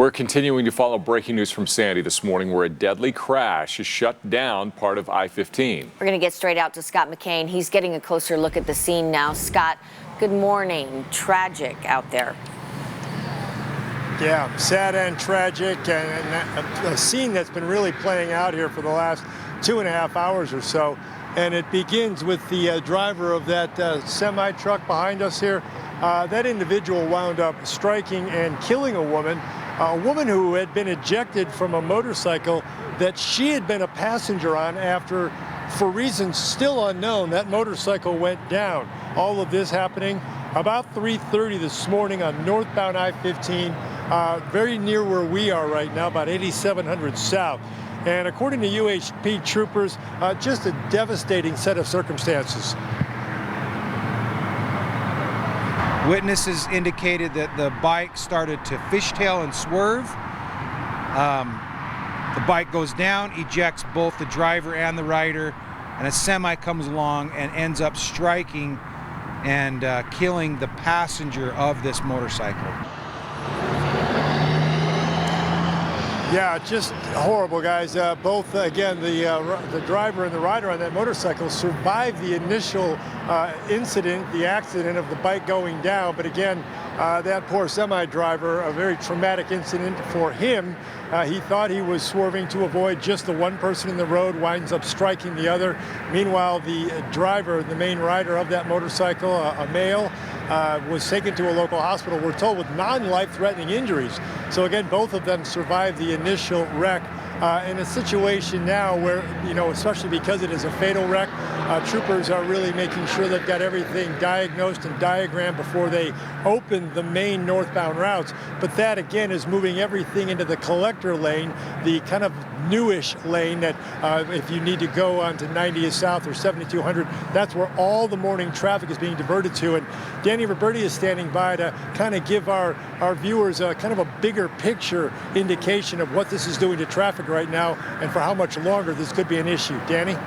We're continuing to follow breaking news from Sandy this morning, where a deadly crash has shut down part of I-15. We're going to get straight out to Scott McCain. He's getting a closer look at the scene now. Scott, good morning. Tragic out there. Yeah, sad and tragic, and a scene that's been really playing out here for the last 2.5 hours or so. And it begins with the driver of that semi-truck behind us here. That individual wound up striking and killing a woman who had been ejected from a motorcycle that she had been a passenger on after, for reasons still unknown, that motorcycle went down. All of this happening about 3:30 this morning on northbound I-15, very near where we are right now, about 8700 South. And according to UHP troopers, just a devastating set of circumstances. Witnesses indicated that the bike started to fishtail and swerve. The bike goes down, ejects both the driver and the rider, and a semi comes along and ends up striking and killing the passenger of this motorcycle. Yeah, just horrible, guys. Both, again, the driver and the rider on that motorcycle survived the initial incident, the accident of the bike going down. But again, that poor semi-driver, a very traumatic incident for him. He thought he was swerving to avoid just the one person in the road, winds up striking the other. Meanwhile, the driver, the main rider of that motorcycle, a male, was taken to a local hospital, we're told, with non-life-threatening injuries. So again, both of them survived the initial wreck. In a situation now where, especially because it is a fatal wreck, troopers are really making sure they've got everything diagnosed and diagrammed before they open the main northbound routes. But that, again, is moving everything into the collector lane, the kind of newish lane that if you need to go onto 90th South or 7200, that's where all the morning traffic is being diverted to. And Danny Roberti is standing by to kind of give our viewers a kind of a bigger picture indication of what this is doing to traffic right now and for how much longer this could be an issue. Danny?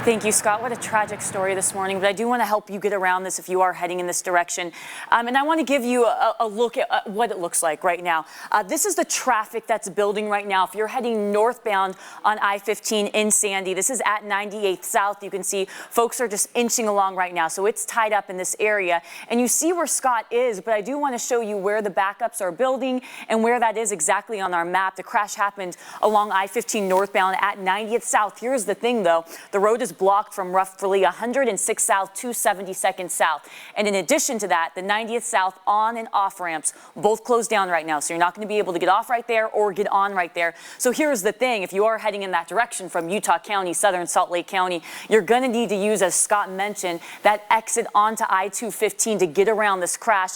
Thank you, Scott. What a tragic story this morning, but I do want to help you get around this if you are heading in this direction. And I want to give you a look at what it looks like right now. This is the traffic that's building right now. If you're heading northbound on I-15 in Sandy, this is at 98th South. You can see folks are just inching along right now, so it's tied up in this area. And you see where Scott is, but I do want to show you where the backups are building and where that is exactly on our map. The crash happened along I-15 northbound at 90th South. Here's the thing, though. The road is blocked from roughly 106 South to 72nd South. And in addition to that, the 90th South on and off ramps both closed down right now. So you're not going to be able to get off right there or get on right there. So here's the thing. If you are heading in that direction from Utah County, southern Salt Lake County, you're going to need to use, as Scott mentioned, that exit onto I-215 to get around this crash.